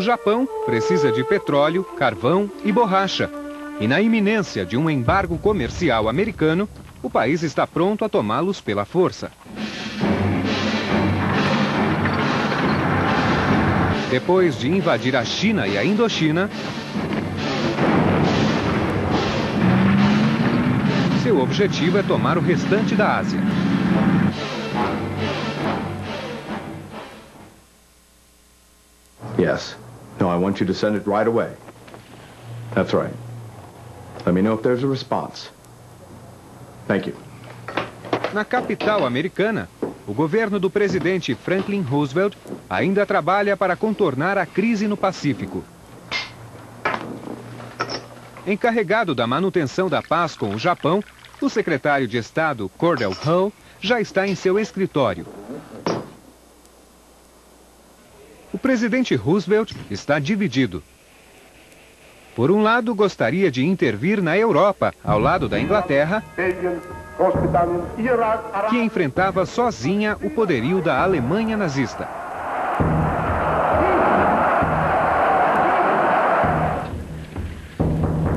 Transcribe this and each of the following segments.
Japão precisa de petróleo, carvão e borracha. E na iminência de um embargo comercial americano, o país está pronto a tomá-los pela força. Depois de invadir a China e a Indochina, seu objetivo é tomar o restante da Ásia. Yes. No, I want you to send it right away. That's right. Let me know if there's a response. Thank you. Na capital americana, o governo do presidente Franklin Roosevelt ainda trabalha para contornar a crise no Pacífico. Encarregado da manutenção da paz com o Japão, o secretário de Estado Cordell Hull já está em seu escritório. O presidente Roosevelt está dividido. Por um lado, gostaria de intervir na Europa, ao lado da Inglaterra, que enfrentava sozinha o poderio da Alemanha nazista.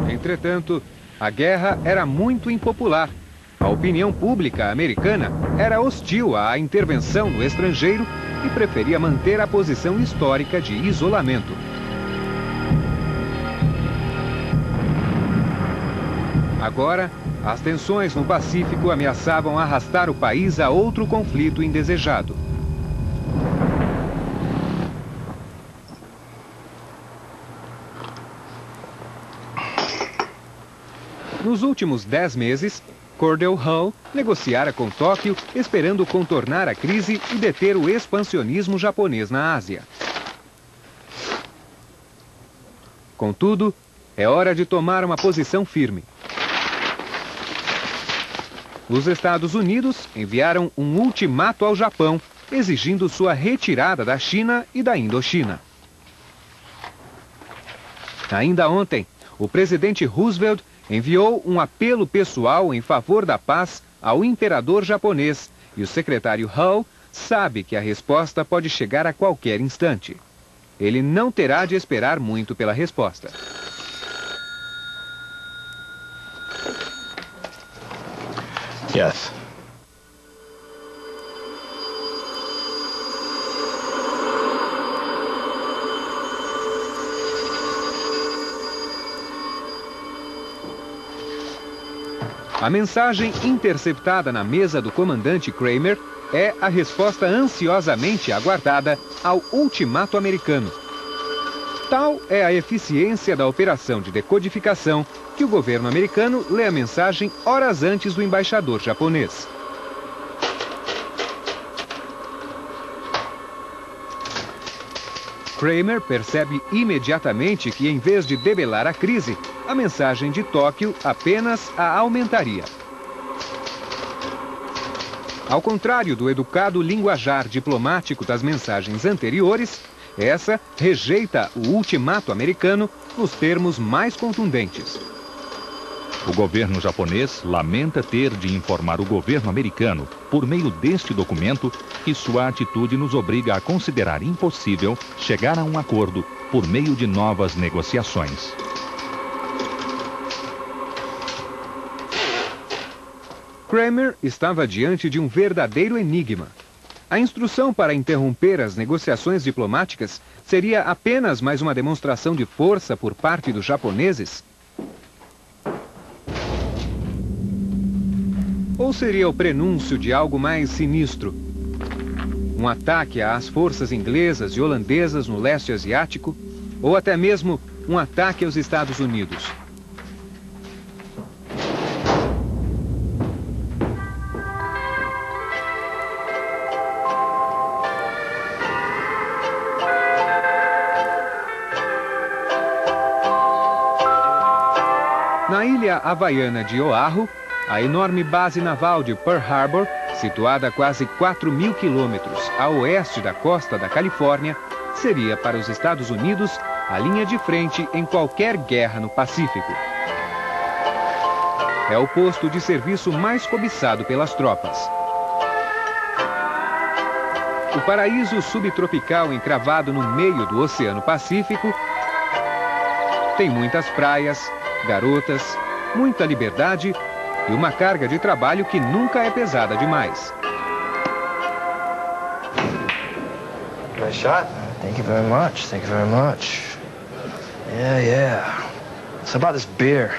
Entretanto, a guerra era muito impopular. A opinião pública americana era hostil à intervenção no estrangeiro e preferia manter a posição histórica de isolamento. Agora, as tensões no Pacífico ameaçavam arrastar o país a outro conflito indesejado. Nos últimos 10 meses, Cordell Hull negociara com Tóquio, esperando contornar a crise e deter o expansionismo japonês na Ásia. Contudo, é hora de tomar uma posição firme. Os Estados Unidos enviaram um ultimato ao Japão, exigindo sua retirada da China e da Indochina. Ainda ontem, o presidente Roosevelt enviou um apelo pessoal em favor da paz ao imperador japonês, e o secretário Hull sabe que a resposta pode chegar a qualquer instante. Ele não terá de esperar muito pela resposta. Yes. A mensagem interceptada na mesa do comandante Kramer é a resposta ansiosamente aguardada ao ultimato americano. Tal é a eficiência da operação de decodificação que o governo americano lê a mensagem horas antes do embaixador japonês. Kramer percebe imediatamente que, em vez de debelar a crise, a mensagem de Tóquio apenas a aumentaria. Ao contrário do educado linguajar diplomático das mensagens anteriores, essa rejeita o ultimato americano nos termos mais contundentes. O governo japonês lamenta ter de informar o governo americano, por meio deste documento, que sua atitude nos obriga a considerar impossível chegar a um acordo por meio de novas negociações. Kramer estava diante de um verdadeiro enigma. A instrução para interromper as negociações diplomáticas seria apenas mais uma demonstração de força por parte dos japoneses? Ou seria o prenúncio de algo mais sinistro? Um ataque às forças inglesas e holandesas no leste asiático? Ou até mesmo um ataque aos Estados Unidos? Na ilha havaiana de Oahu, a enorme base naval de Pearl Harbor, situada a quase 4.000 quilômetros a oeste da costa da Califórnia, seria para os Estados Unidos a linha de frente em qualquer guerra no Pacífico. É o posto de serviço mais cobiçado pelas tropas. O paraíso subtropical encravado no meio do Oceano Pacífico tem muitas praias, garotas, muita liberdade e uma carga de trabalho que nunca é pesada demais. Nice shot. Thank you very much. Thank you very much. Yeah. It's about this beer.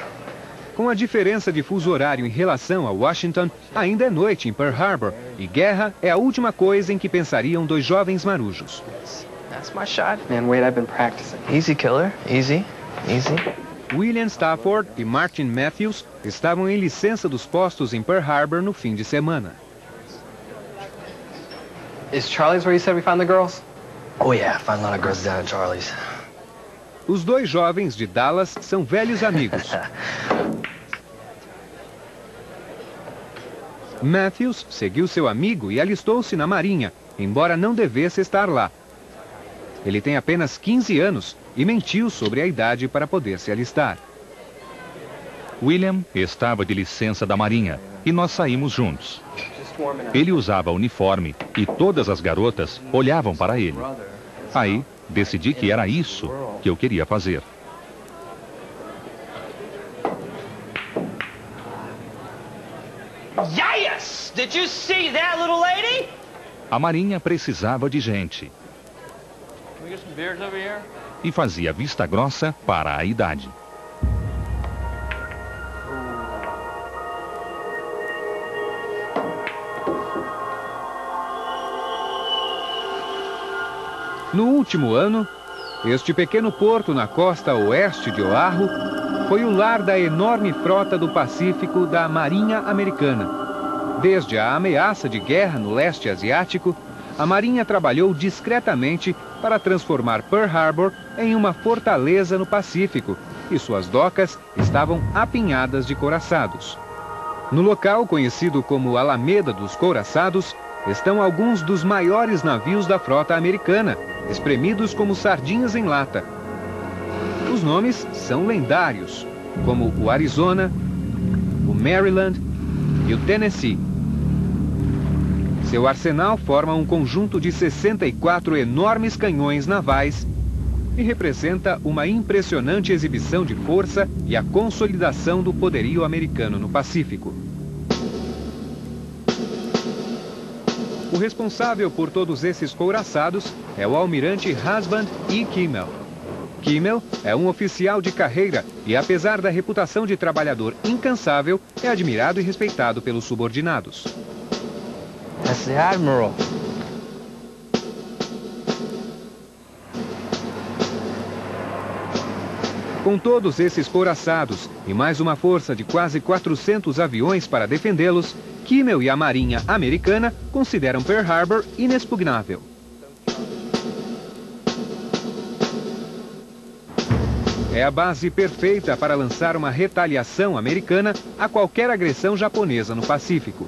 Com a diferença de fuso horário em relação a Washington, ainda é noite em Pearl Harbor e guerra é a última coisa em que pensariam dois jovens marujos. That's my shot. Man, wait, I've been practicing. Easy, killer. Easy. Easy. William Stafford e Martin Matthews estavam em licença dos postos em Pearl Harbor no fim de semana. Is Charlie's where you said we found the girls? Oh yeah, find a lot of girls down at Charlie's. Os dois jovens de Dallas são velhos amigos. Matthews seguiu seu amigo e alistou-se na Marinha, embora não devesse estar lá. Ele tem apenas 15 anos e mentiu sobre a idade para poder se alistar. William estava de licença da Marinha e nós saímos juntos. Ele usava uniforme e todas as garotas olhavam para ele. Aí, decidi que era isso que eu queria fazer. Yes! Did you see that, little lady? A Marinha precisava de gente. Can we get some beers over here? E fazia vista grossa para a idade. No último ano, este pequeno porto na costa oeste de Oahu foi o lar da enorme frota do Pacífico da Marinha Americana. Desde a ameaça de guerra no leste asiático, a Marinha trabalhou discretamente para transformar Pearl Harbor em uma fortaleza no Pacífico, e suas docas estavam apinhadas de couraçados. No local conhecido como Alameda dos Couraçados, estão alguns dos maiores navios da frota americana, espremidos como sardinhas em lata. Os nomes são lendários, como o Arizona, o Maryland e o Tennessee. Seu arsenal forma um conjunto de 64 enormes canhões navais e representa uma impressionante exibição de força e a consolidação do poderio americano no Pacífico. O responsável por todos esses couraçados é o almirante Husband E. Kimmel. Kimmel é um oficial de carreira e, apesar da reputação de trabalhador incansável, é admirado e respeitado pelos subordinados. That's the Admiral. Com todos esses couraçados e mais uma força de quase 400 aviões para defendê-los, Kimmel e a Marinha Americana consideram Pearl Harbor inexpugnável. É a base perfeita para lançar uma retaliação americana a qualquer agressão japonesa no Pacífico.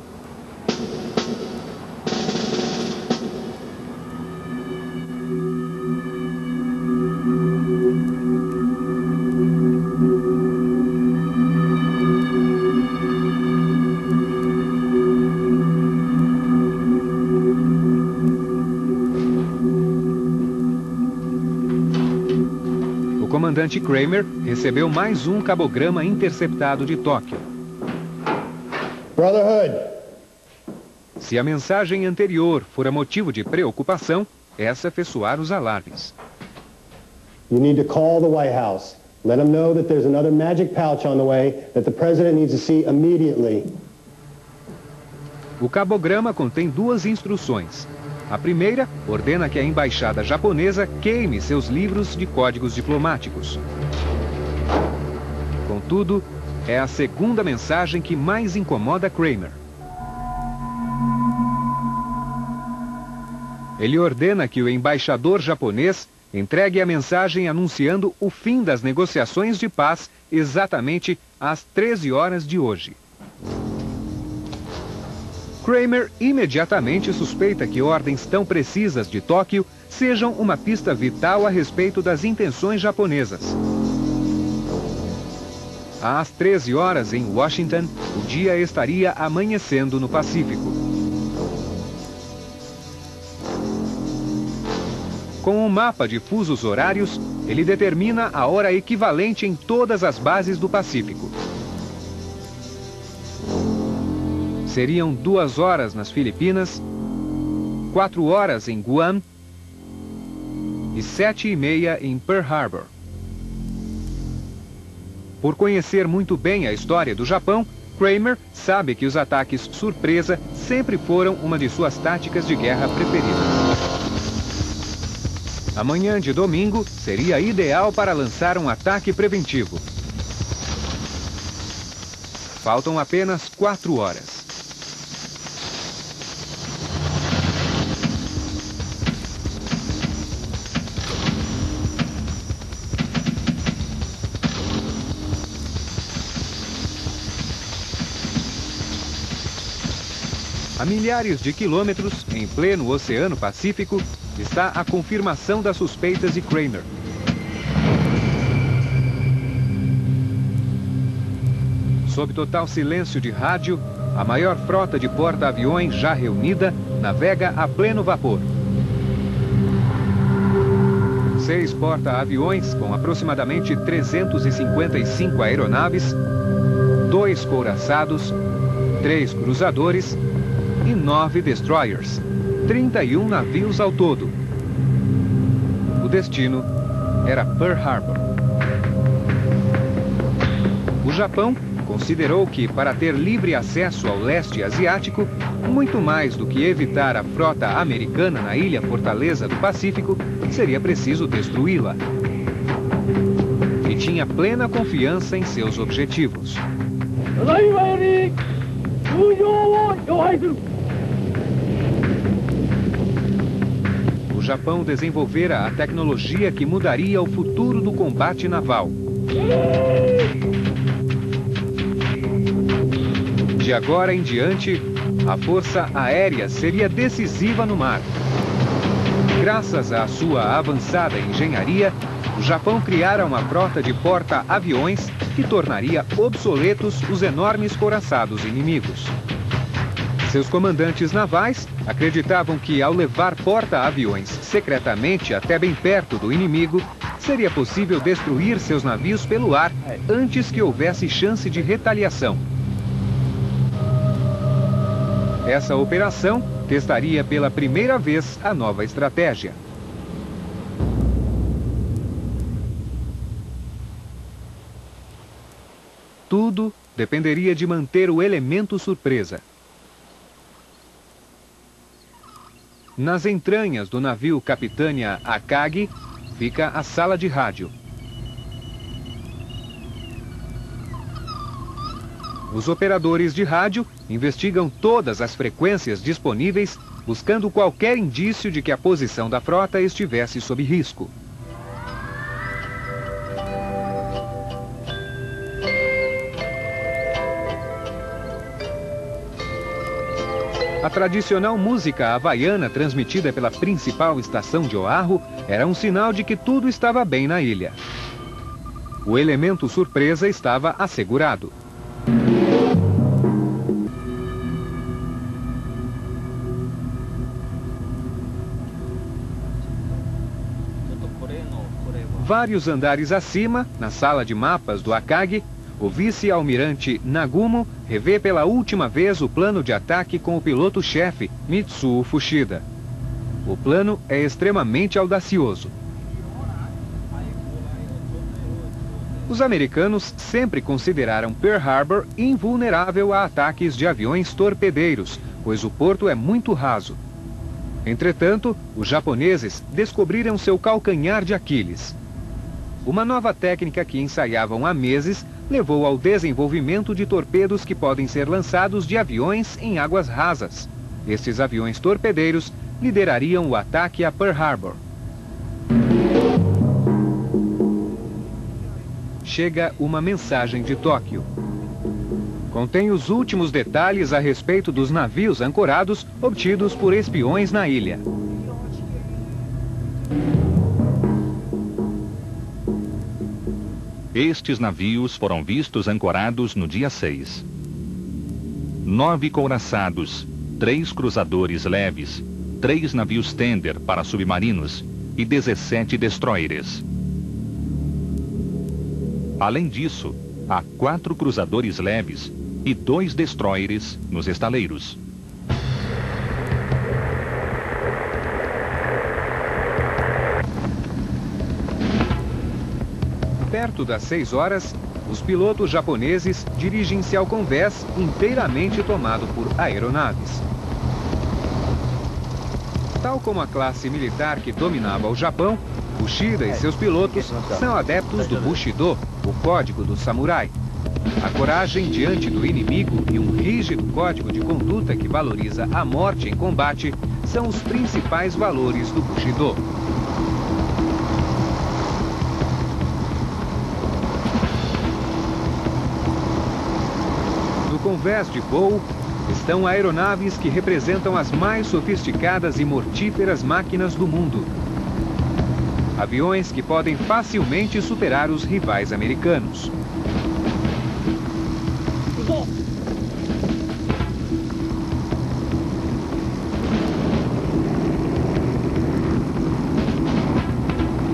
O comandante Kramer recebeu mais um cabograma interceptado de Tóquio. Brotherhood. Se a mensagem anterior fora motivo de preocupação, essa fez soar os alarmes. You need to call the White House. Let them know that there's another magic pouch on the way that the president needs to see immediately. O cabograma contém duas instruções. A primeira ordena que a embaixada japonesa queime seus livros de códigos diplomáticos. Contudo, é a segunda mensagem que mais incomoda Kramer. Ele ordena que o embaixador japonês entregue a mensagem anunciando o fim das negociações de paz exatamente às 13 horas de hoje. Kramer imediatamente suspeita que ordens tão precisas de Tóquio sejam uma pista vital a respeito das intenções japonesas. Às 13 horas em Washington, o dia estaria amanhecendo no Pacífico. Com um mapa de fusos horários, ele determina a hora equivalente em todas as bases do Pacífico. Seriam 2 horas nas Filipinas, 4 horas em Guam e 7:30 em Pearl Harbor. Por conhecer muito bem a história do Japão, Kramer sabe que os ataques surpresa sempre foram uma de suas táticas de guerra preferidas. A manhã de domingo seria ideal para lançar um ataque preventivo. Faltam apenas 4 horas. A milhares de quilômetros, em pleno Oceano Pacífico, está a confirmação das suspeitas de Kramer. Sob total silêncio de rádio, a maior frota de porta-aviões já reunida navega a pleno vapor. 6 porta-aviões com aproximadamente 355 aeronaves, 2 couraçados, 3 cruzadores e 9 destroyers, 31 navios ao todo. O destino era Pearl Harbor. O Japão considerou que, para ter livre acesso ao leste asiático, muito mais do que evitar a frota americana na ilha fortaleza do Pacífico, seria preciso destruí-la. E tinha plena confiança em seus objetivos. O Japão desenvolvera a tecnologia que mudaria o futuro do combate naval. De agora em diante, a força aérea seria decisiva no mar. Graças à sua avançada engenharia, o Japão criara uma frota de porta-aviões que tornaria obsoletos os enormes couraçados inimigos. Seus comandantes navais acreditavam que, ao levar porta-aviões secretamente até bem perto do inimigo, seria possível destruir seus navios pelo ar antes que houvesse chance de retaliação. Essa operação testaria pela primeira vez a nova estratégia. Tudo dependeria de manter o elemento surpresa. Nas entranhas do navio Capitânia Akagi fica a sala de rádio. Os operadores de rádio investigam todas as frequências disponíveis, buscando qualquer indício de que a posição da frota estivesse sob risco. A tradicional música havaiana transmitida pela principal estação de Oahu era um sinal de que tudo estava bem na ilha. O elemento surpresa estava assegurado. Vários andares acima, na sala de mapas do Akagi, o vice-almirante Nagumo revê pela última vez o plano de ataque com o piloto-chefe Mitsuo Fuchida. O plano é extremamente audacioso. Os americanos sempre consideraram Pearl Harbor invulnerável a ataques de aviões torpedeiros, pois o porto é muito raso. Entretanto, os japoneses descobriram seu calcanhar de Aquiles. Uma nova técnica que ensaiavam há meses levou ao desenvolvimento de torpedos que podem ser lançados de aviões em águas rasas. Estes aviões torpedeiros liderariam o ataque a Pearl Harbor. Chega uma mensagem de Tóquio. Contém os últimos detalhes a respeito dos navios ancorados obtidos por espiões na ilha. Estes navios foram vistos ancorados no dia 6. 9 couraçados, 3 cruzadores leves, 3 navios tender para submarinos e 17 destroyers. Além disso, há 4 cruzadores leves e 2 destroyers nos estaleiros. Perto das 6 horas, os pilotos japoneses dirigem-se ao convés inteiramente tomado por aeronaves. Tal como a classe militar que dominava o Japão, Uchida e seus pilotos são adeptos do Bushido, o código do samurai. A coragem diante do inimigo e um rígido código de conduta que valoriza a morte em combate são os principais valores do Bushido. No convés de voo estão aeronaves que representam as mais sofisticadas e mortíferas máquinas do mundo. Aviões que podem facilmente superar os rivais americanos.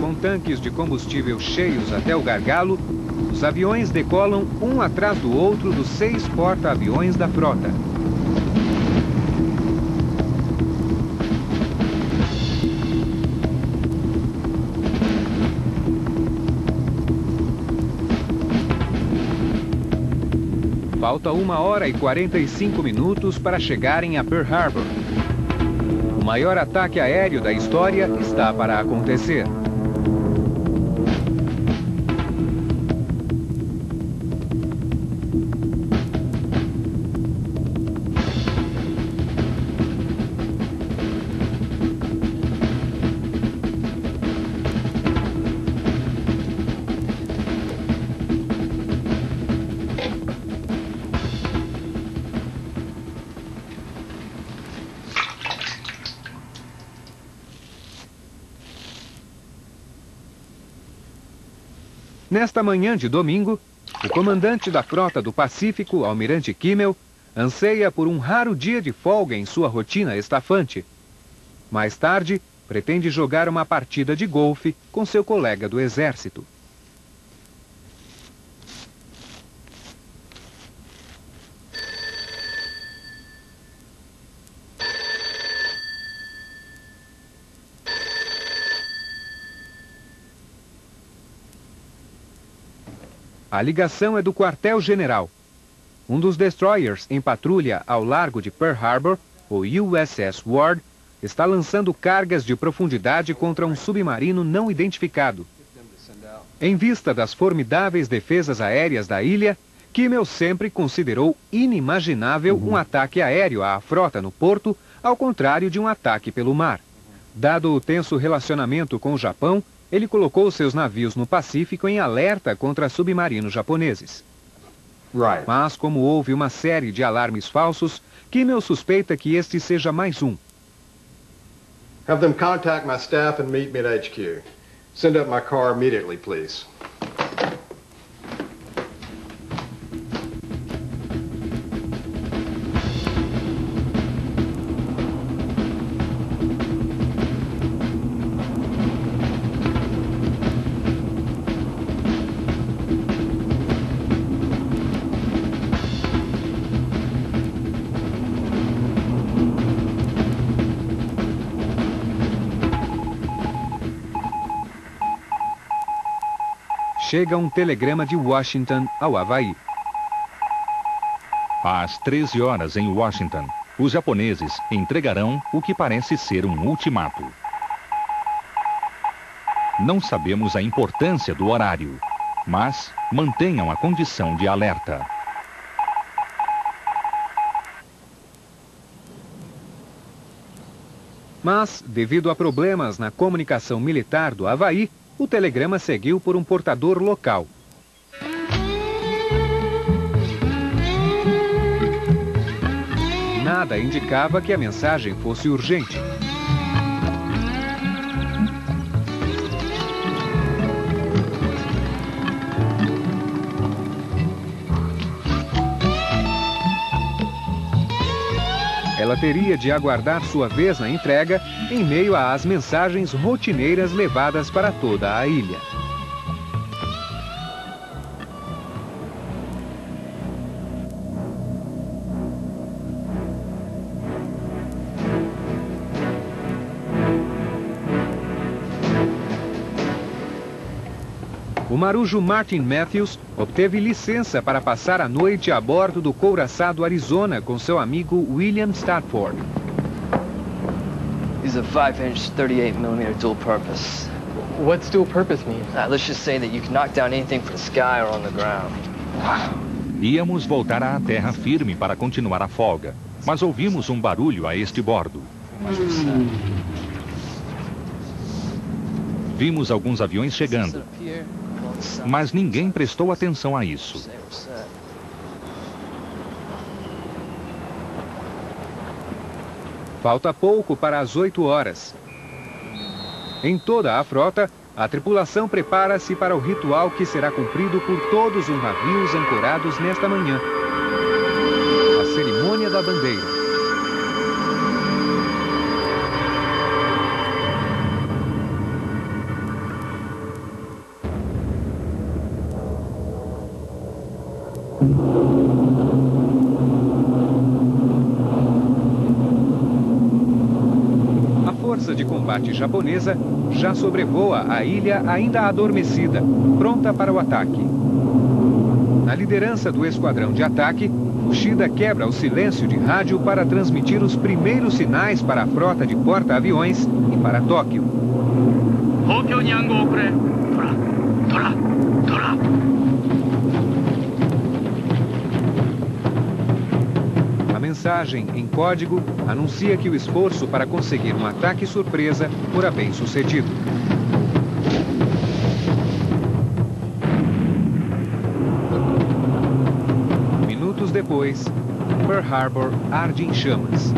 Com tanques de combustível cheios até o gargalo, os aviões decolam um atrás do outro dos 6 porta-aviões da frota. Falta 1 hora e 45 minutos para chegarem a Pearl Harbor. O maior ataque aéreo da história está para acontecer. Nesta manhã de domingo, o comandante da Frota do Pacífico, Almirante Kimmel, anseia por um raro dia de folga em sua rotina estafante. Mais tarde, pretende jogar uma partida de golfe com seu colega do Exército. A ligação é do quartel-general. Um dos destroyers em patrulha ao largo de Pearl Harbor, o USS Ward, está lançando cargas de profundidade contra um submarino não identificado. Em vista das formidáveis defesas aéreas da ilha, Kimmel sempre considerou inimaginável um ataque aéreo à frota no porto, ao contrário de um ataque pelo mar. Dado o tenso relacionamento com o Japão, ele colocou seus navios no Pacífico em alerta contra submarinos japoneses. Mas, como houve uma série de alarmes falsos, Kimmel suspeita que este seja mais um. Have them contact my staff and meet me at HQ. Send up my car immediately, please. Chega um telegrama de Washington ao Havaí. Às 13 horas em Washington, os japoneses entregarão o que parece ser um ultimato. Não sabemos a importância do horário, mas mantenham a condição de alerta. Mas, devido a problemas na comunicação militar do Havaí, o telegrama seguiu por um portador local. Nada indicava que a mensagem fosse urgente. ela teria de aguardar sua vez na entrega em meio às mensagens rotineiras levadas para toda a ilha. O marujo Martin Matthews obteve licença para passar a noite a bordo do couraçado Arizona com seu amigo William Stafford. He's a 5-inch 38mm dual purpose. What's dual purpose mean? Let's just say that you can knock down anything from the sky or on the ground. Íamos voltar à terra firme para continuar a folga, mas ouvimos um barulho a este bordo. Vimos alguns aviões chegando, mas ninguém prestou atenção a isso. Falta pouco para as 8 horas. Em toda a frota, a tripulação prepara-se para o ritual que será cumprido por todos os navios ancorados nesta manhã. A cerimônia da bandeira. A força de combate japonesa já sobrevoa a ilha ainda adormecida, pronta para o ataque. Na liderança do esquadrão de ataque, Uchida quebra o silêncio de rádio para transmitir os primeiros sinais para a frota de porta-aviões e para Tóquio. A mensagem em código anuncia que o esforço para conseguir um ataque surpresa fora bem sucedido. Minutos depois, Pearl Harbor arde em chamas.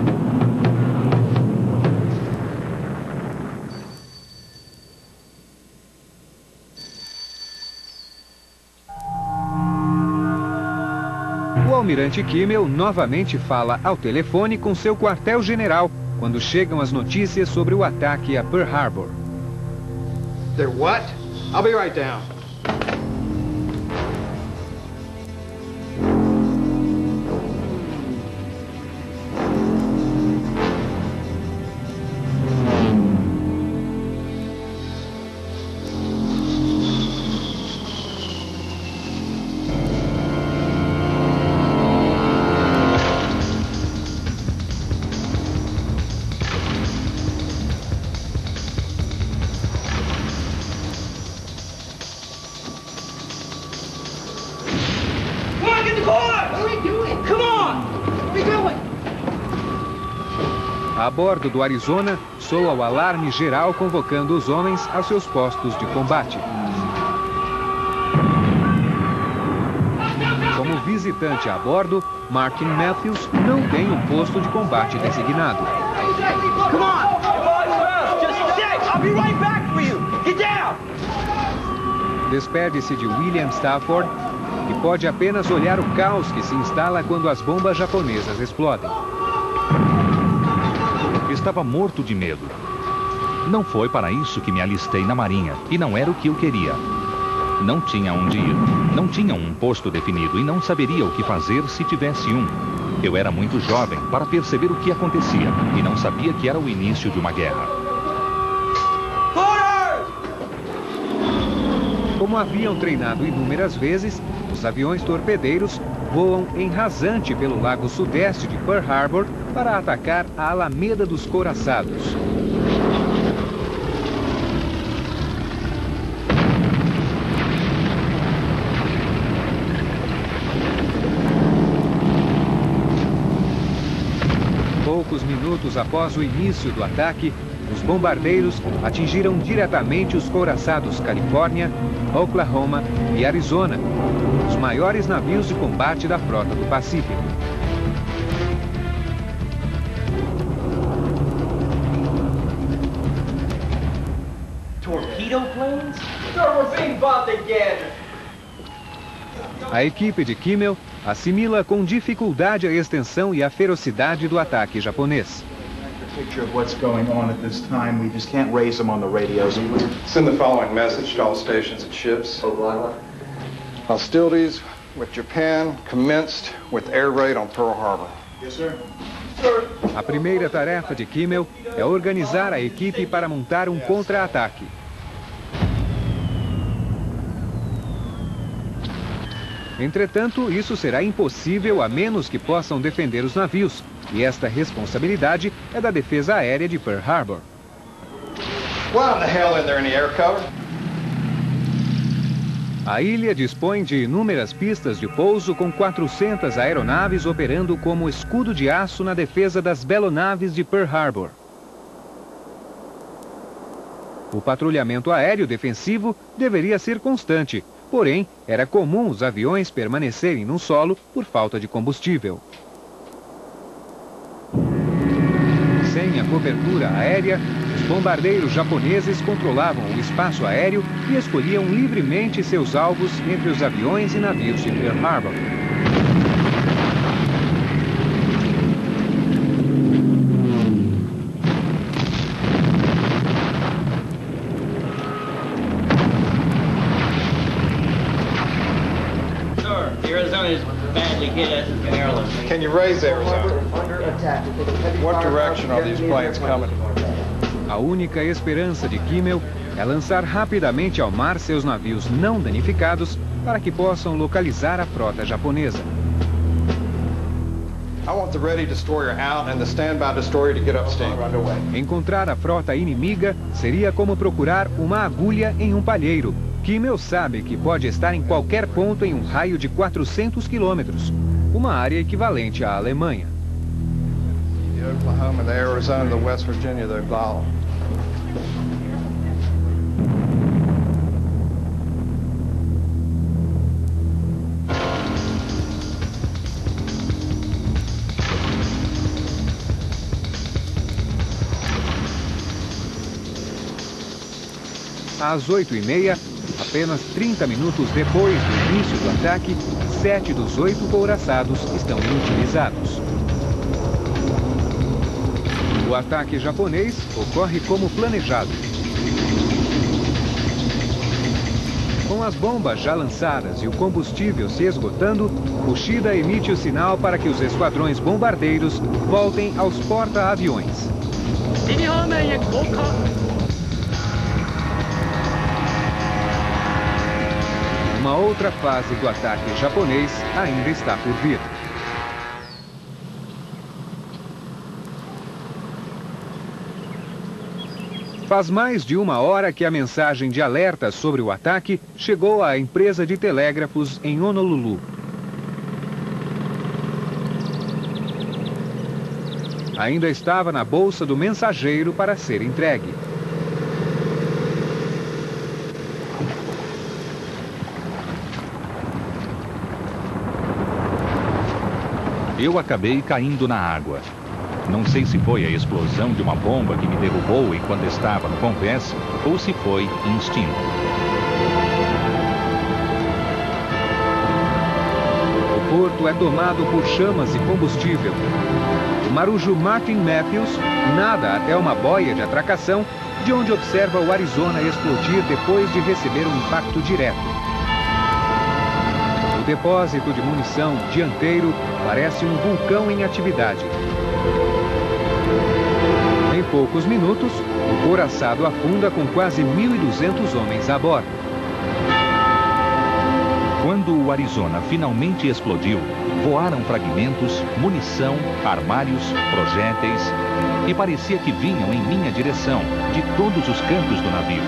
O almirante Kimmel novamente fala ao telefone com seu quartel-general quando chegam as notícias sobre o ataque a Pearl Harbor. They're what? I'll be right down. A bordo do Arizona, soa o alarme geral convocando os homens aos seus postos de combate. Como visitante a bordo, Martin Matthews não tem um posto de combate designado. Despede-se de William Stafford e pode apenas olhar o caos que se instala quando as bombas japonesas explodem. Estava morto de medo. Não foi para isso que me alistei na Marinha, e não era o que eu queria. Não tinha onde ir, não tinha um posto definido e não saberia o que fazer se tivesse um. Eu era muito jovem para perceber o que acontecia e não sabia que era o início de uma guerra. Como haviam treinado inúmeras vezes, os aviões torpedeiros voam em rasante pelo lago sudeste de Pearl Harbor para atacar a Alameda dos Couraçados. Poucos minutos após o início do ataque, os bombardeiros atingiram diretamente os couraçados Califórnia, Oklahoma e Arizona, os maiores navios de combate da frota do Pacífico. Torpedo planes? Sir, we're being bombed again. A equipe de Kimmel assimila com dificuldade a extensão e a ferocidade do ataque japonês. Send the following message to all stations and ships. Hostilities with Japan commenced with air raid on Pearl Harbor. Yes, sir. A primeira tarefa de Kimmel é organizar a equipe para montar um contra-ataque. Entretanto, isso será impossível a menos que possam defender os navios, e esta responsabilidade é da defesa aérea de Pearl Harbor. Why the hell is there any air cover? A ilha dispõe de inúmeras pistas de pouso com 400 aeronaves operando como escudo de aço na defesa das belonaves de Pearl Harbor. O patrulhamento aéreo defensivo deveria ser constante, porém, era comum os aviões permanecerem no solo por falta de combustível. Sem a cobertura aérea, os bombardeiros japoneses controlavam o espaço aéreo e escolhiam livremente seus alvos entre os aviões e navios de Pearl Harbor. Can you raise Arizona? What direction are these planes coming? A única esperança de Kimmel é lançar rapidamente ao mar seus navios não danificados para que possam localizar a frota japonesa. I want the ready destroyer out and the standby destroyer to get up steam. Encontrar a frota inimiga seria como procurar uma agulha em um palheiro. Kimmel sabe que pode estar em qualquer ponto em um raio de 400 quilômetros, uma área equivalente à Alemanha. The Oklahoma, the Arizona, the West Virginia, the Oklahoma. Às 8h30, apenas 30 minutos depois do início do ataque, 7 dos 8 couraçados estão inutilizados. O ataque japonês ocorre como planejado. Com as bombas já lançadas e o combustível se esgotando, o Shida emite o sinal para que os esquadrões bombardeiros voltem aos porta-aviões. Uma outra fase do ataque japonês ainda está por vir. Faz mais de uma hora que a mensagem de alerta sobre o ataque chegou à empresa de telégrafos em Honolulu. Ainda estava na bolsa do mensageiro para ser entregue. Eu acabei caindo na água. Não sei se foi a explosão de uma bomba que me derrubou enquanto estava no convés ou se foi instinto. O porto é tomado por chamas e combustível. O marujo Martin Matthews nada até uma boia de atracação, de onde observa o Arizona explodir depois de receber um impacto direto. O depósito de munição dianteiro parece um vulcão em atividade. Em poucos minutos, o couraçado afunda com quase 1.200 homens a bordo. Quando o Arizona finalmente explodiu, voaram fragmentos, munição, armários, projéteis e parecia que vinham em minha direção, de todos os cantos do navio.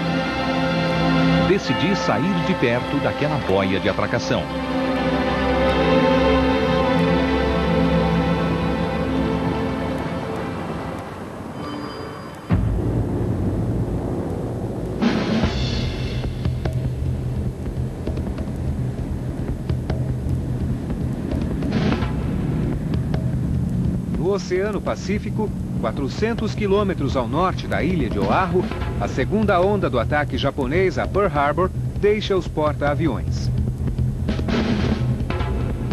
Decidi sair de perto daquela boia de atracação. No Oceano Pacífico, 400 quilômetros ao norte da ilha de Oahu, a segunda onda do ataque japonês a Pearl Harbor deixa os porta-aviões.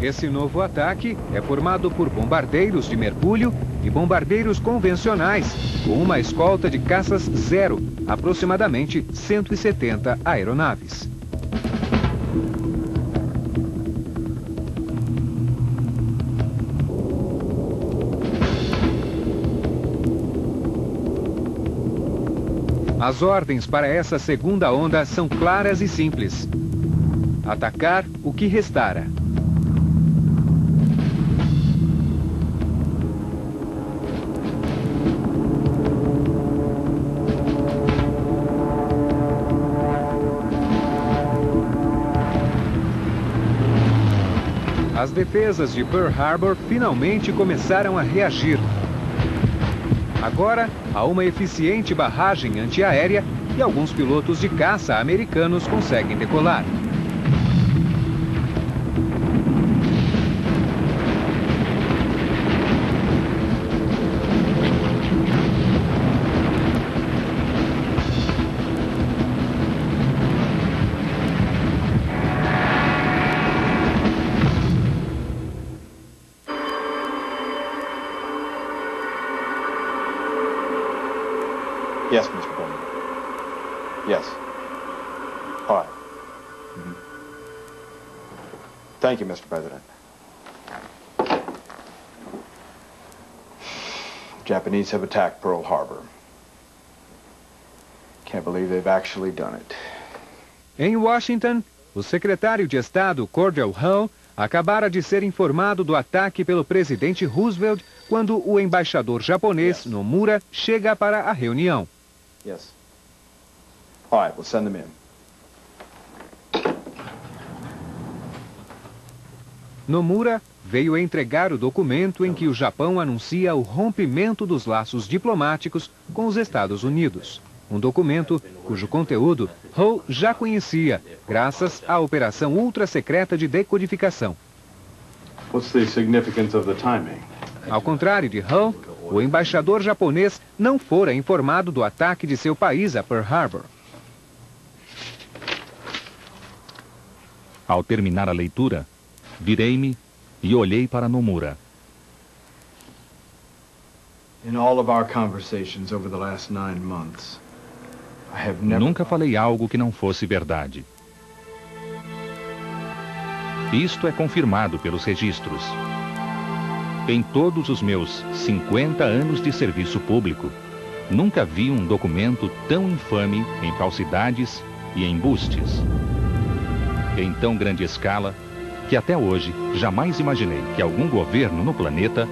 Esse novo ataque é formado por bombardeiros de mergulho e bombardeiros convencionais, com uma escolta de caças zero, aproximadamente 170 aeronaves. As ordens para essa segunda onda são claras e simples. Atacar o que restara. As defesas de Pearl Harbor finalmente começaram a reagir. Agora, há uma eficiente barragem antiaérea e alguns pilotos de caça americanos conseguem decolar. Yes, Mr. Bowman. Yes. All right. Thank you, Mr. President. Japanese have attacked Pearl Harbor. Can't believe they've actually done it. Em Washington, o secretário de Estado Cordell Hull acabara de ser informado do ataque pelo presidente Roosevelt quando o embaixador japonês Nomura chega para a reunião. Yes. All right, we'll send them in. Nomura veio entregar o documento em que o Japão anuncia o rompimento dos laços diplomáticos com os Estados Unidos. Um documento cujo conteúdo Hull já conhecia, graças à operação ultra-secreta de decodificação. What's the significance of the timing? Ao contrário de Hull, o embaixador japonês não fora informado do ataque de seu país a Pearl Harbor. Ao terminar a leitura, virei-me e olhei para Nomura. In all of our conversations over the last 9 months, I have never... Nunca falei algo que não fosse verdade. Isto é confirmado pelos registros. Em todos os meus 50 anos de serviço público, nunca vi um documento tão infame em falsidades e embustes. Em tão grande escala, que até hoje jamais imaginei que algum governo no planeta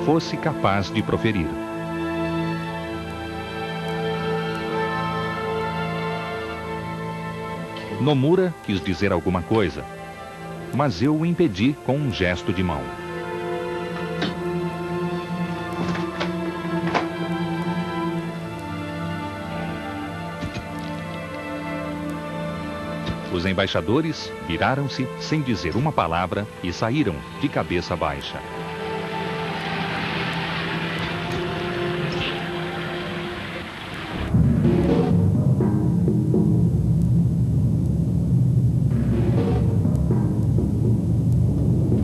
fosse capaz de proferir. Nomura quis dizer alguma coisa, mas eu o impedi com um gesto de mão. Os embaixadores viraram-se sem dizer uma palavra e saíram de cabeça baixa.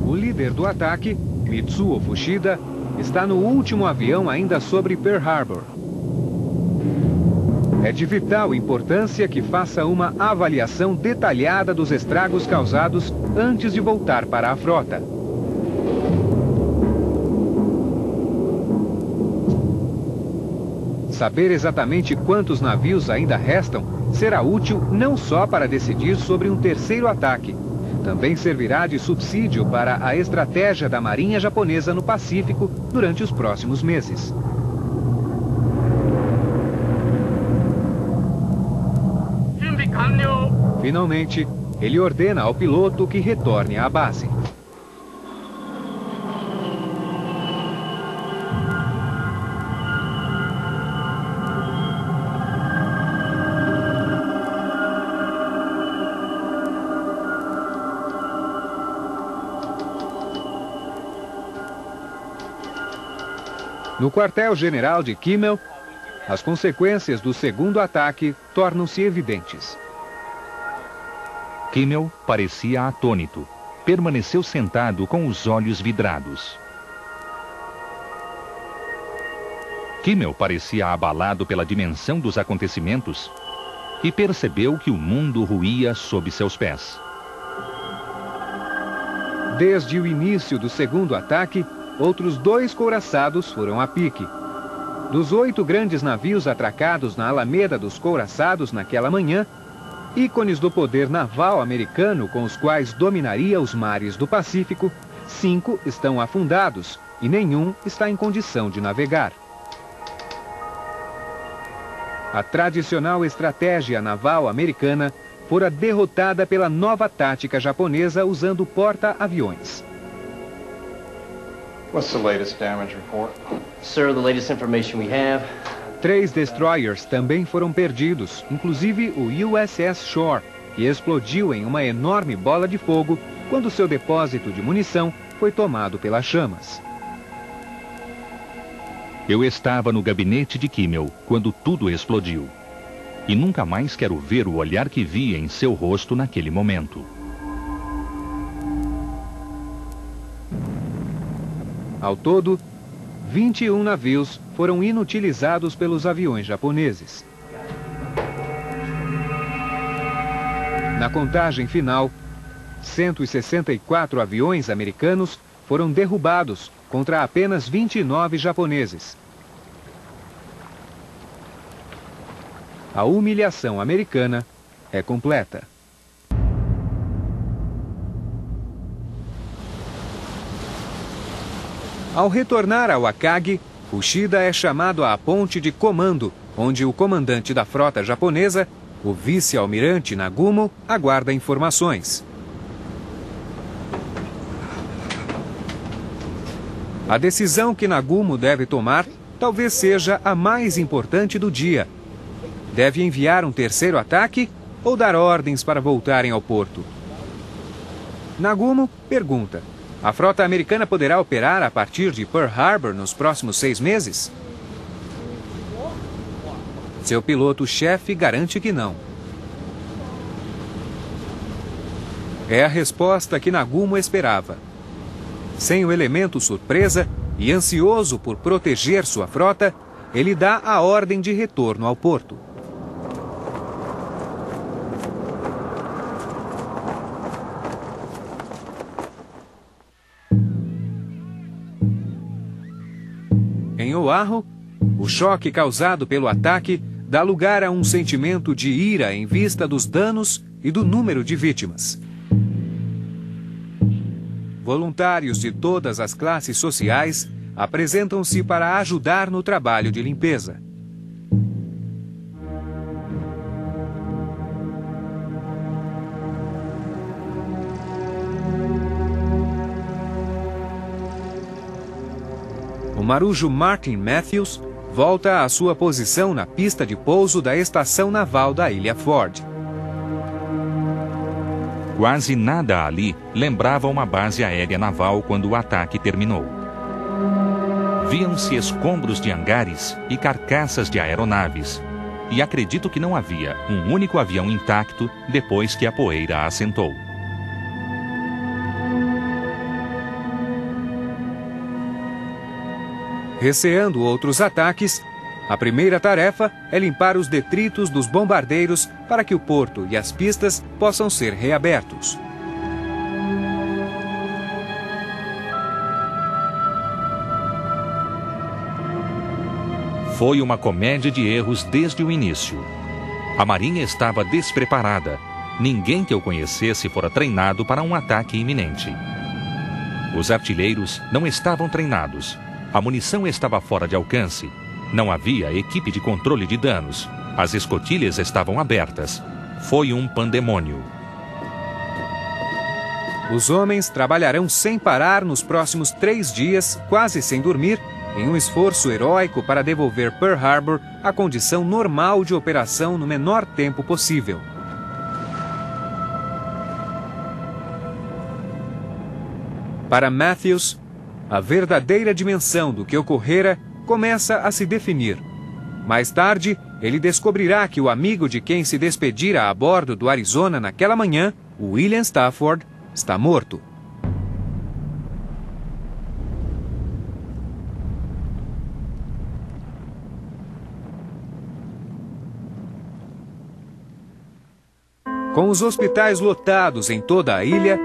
O líder do ataque, Mitsuo Fuchida, está no último avião ainda sobre Pearl Harbor. É de vital importância que faça uma avaliação detalhada dos estragos causados antes de voltar para a frota. Saber exatamente quantos navios ainda restam será útil não só para decidir sobre um terceiro ataque. Também servirá de subsídio para a estratégia da Marinha Japonesa no Pacífico durante os próximos meses. Finalmente, ele ordena ao piloto que retorne à base. No quartel-general de Kimmel, as consequências do segundo ataque tornam-se evidentes. Kimmel parecia atônito. permaneceu sentado com os olhos vidrados. Kimmel parecia abalado pela dimensão dos acontecimentos e percebeu que o mundo ruía sob seus pés. Desde o início do segundo ataque, outros 2 couraçados foram a pique. Dos 8 grandes navios atracados na Alameda dos Couraçados naquela manhã, ícones do poder naval americano com os quais dominaria os mares do Pacífico, 5 estão afundados e nenhum está em condição de navegar. A tradicional estratégia naval americana fora derrotada pela nova tática japonesa usando porta-aviões. What's the latest damage report? Sir, the latest information we have. 3 destroyers também foram perdidos, inclusive o USS Shore, que explodiu em uma enorme bola de fogo quando seu depósito de munição foi tomado pelas chamas. Eu estava no gabinete de Kimmel quando tudo explodiu. E nunca mais quero ver o olhar que vi em seu rosto naquele momento. Ao todo, 21 navios foram inutilizados pelos aviões japoneses. Na contagem final, 164 aviões americanos foram derrubados contra apenas 29 japoneses. A humilhação americana é completa. Ao retornar ao Akagi, Fuchida é chamado à ponte de comando, onde o comandante da frota japonesa, o vice-almirante Nagumo, aguarda informações. A decisão que Nagumo deve tomar talvez seja a mais importante do dia. Deve enviar um terceiro ataque ou dar ordens para voltarem ao porto? Nagumo pergunta: a frota americana poderá operar a partir de Pearl Harbor nos próximos 6 meses? Seu piloto-chefe garante que não. É a resposta que Nagumo esperava. Sem o elemento surpresa e ansioso por proteger sua frota, ele dá a ordem de retorno ao porto. Em Oahu, o choque causado pelo ataque dá lugar a um sentimento de ira em vista dos danos e do número de vítimas. Voluntários de todas as classes sociais apresentam-se para ajudar no trabalho de limpeza. O marujo Martin Matthews volta à sua posição na pista de pouso da estação naval da Ilha Ford. Quase nada ali lembrava uma base aérea naval quando o ataque terminou. Viam-se escombros de hangares e carcaças de aeronaves, e acredito que não havia um único avião intacto depois que a poeira assentou. Receando outros ataques, a primeira tarefa é limpar os detritos dos bombardeiros para que o porto e as pistas possam ser reabertos. Foi uma comédia de erros desde o início. A Marinha estava despreparada. Ninguém que eu conhecesse fora treinado para um ataque iminente. Os artilheiros não estavam treinados. A munição estava fora de alcance. Não havia equipe de controle de danos. As escotilhas estavam abertas. Foi um pandemônio. Os homens trabalharão sem parar nos próximos 3 dias, quase sem dormir, em um esforço heróico para devolver Pearl Harbor à condição normal de operação no menor tempo possível. Para Matthews, a verdadeira dimensão do que ocorrera começa a se definir. Mais tarde, ele descobrirá que o amigo de quem se despedira a bordo do Arizona naquela manhã, William Stafford, está morto. Com os hospitais lotados em toda a ilha,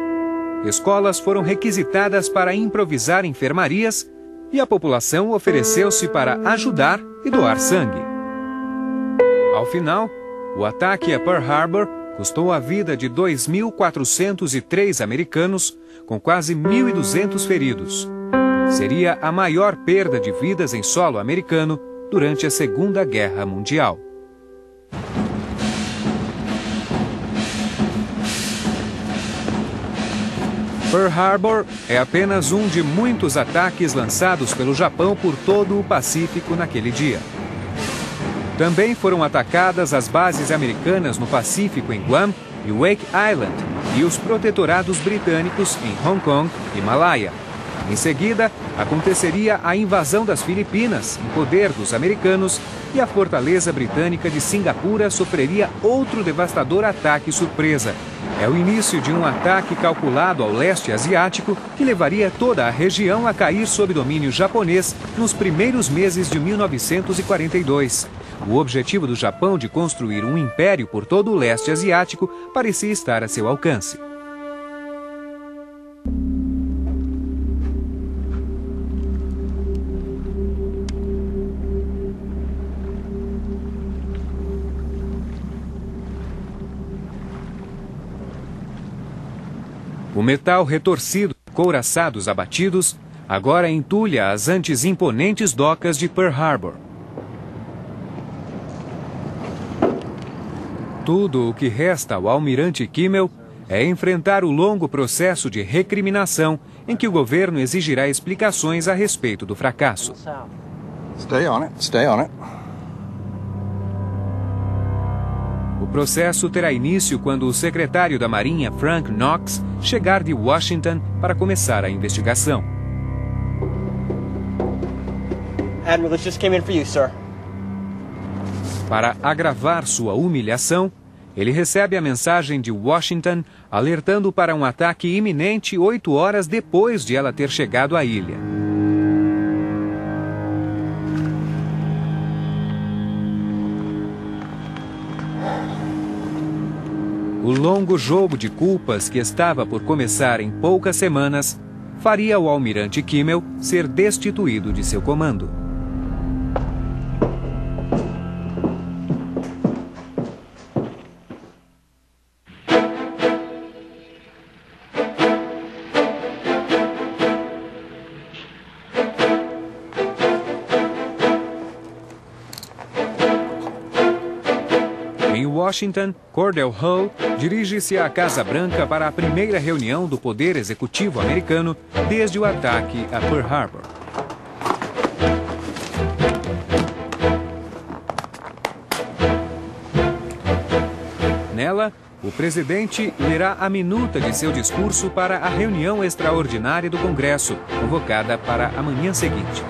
escolas foram requisitadas para improvisar enfermarias e a população ofereceu-se para ajudar e doar sangue. Ao final, o ataque a Pearl Harbor custou a vida de 2.403 americanos, com quase 1.200 feridos. Seria a maior perda de vidas em solo americano durante a Segunda Guerra Mundial. Pearl Harbor é apenas um de muitos ataques lançados pelo Japão por todo o Pacífico naquele dia. Também foram atacadas as bases americanas no Pacífico em Guam e Wake Island e os protetorados britânicos em Hong Kong e Malaya. Em seguida, aconteceria a invasão das Filipinas, em poder dos americanos, e a fortaleza britânica de Singapura sofreria outro devastador ataque surpresa. É o início de um ataque calculado ao leste asiático que levaria toda a região a cair sob domínio japonês nos primeiros meses de 1942. O objetivo do Japão de construir um império por todo o leste asiático parecia estar a seu alcance. O metal retorcido, couraçados abatidos, agora entulha as antes imponentes docas de Pearl Harbor. Tudo o que resta ao almirante Kimmel é enfrentar o longo processo de recriminação em que o governo exigirá explicações a respeito do fracasso. Stay on it, stay on it. O processo terá início quando o secretário da Marinha, Frank Knox, chegar de Washington para começar a investigação. Admiral, this just came in for you, sir. Para agravar sua humilhação, ele recebe a mensagem de Washington alertando para um ataque iminente 8 horas depois de ela ter chegado à ilha. O longo jogo de culpas que estava por começar em poucas semanas faria o almirante Kimmel ser destituído de seu comando. Em Washington, Cordell Hull dirige-se à Casa Branca para a primeira reunião do Poder Executivo americano desde o ataque a Pearl Harbor. Nela, o presidente lerá a minuta de seu discurso para a reunião extraordinária do Congresso, convocada para a manhã seguinte.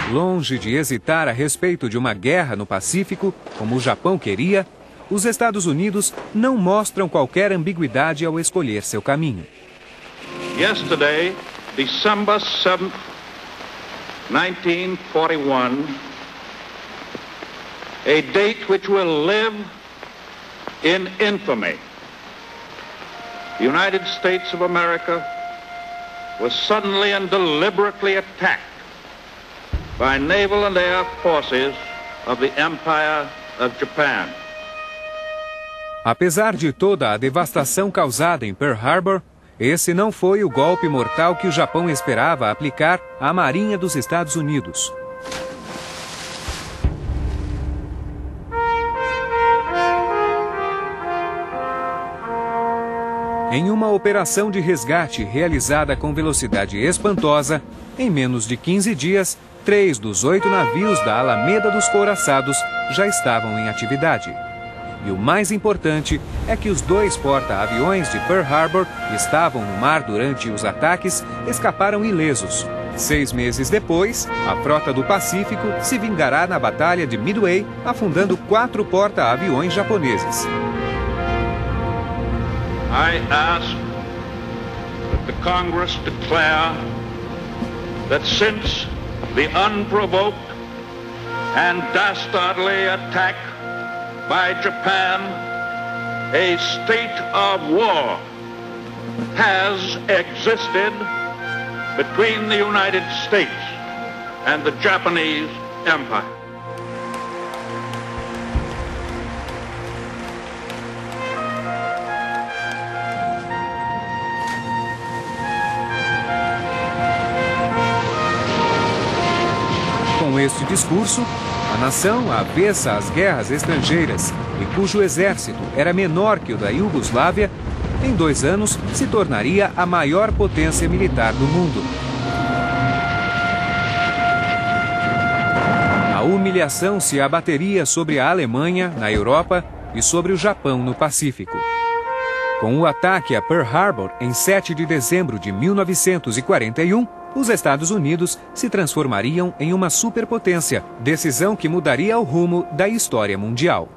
Longe de hesitar a respeito de uma guerra no Pacífico, como o Japão queria, os Estados Unidos não mostram qualquer ambiguidade ao escolher seu caminho. Yesterday, December 7th, 1941, a date which will live in infamy. The United States of America was suddenly and deliberately attacked by naval and air forces of the Empire of Japan. Apesar de toda a devastação causada em Pearl Harbor, esse não foi o golpe mortal que o Japão esperava aplicar à Marinha dos Estados Unidos. Em uma operação de resgate realizada com velocidade espantosa, em menos de 15 dias, 3 dos 8 navios da Alameda dos Couraçados já estavam em atividade. E o mais importante é que os 2 porta-aviões de Pearl Harbor que estavam no mar durante os ataques escaparam ilesos. 6 meses depois, a frota do Pacífico se vingará na Batalha de Midway, afundando 4 porta-aviões japoneses. I ask that the Congress declare that since the unprovoked and dastardly attack by Japan, a state of war has existed between the United States and the Japanese Empire. Com este discurso, a nação avessa às guerras estrangeiras e cujo exército era menor que o da Iugoslávia, em 2 anos se tornaria a maior potência militar do mundo. A humilhação se abateria sobre a Alemanha, na Europa, e sobre o Japão, no Pacífico. Com o ataque a Pearl Harbor, em 7 de dezembro de 1941, os Estados Unidos se transformariam em uma superpotência, decisão que mudaria o rumo da história mundial.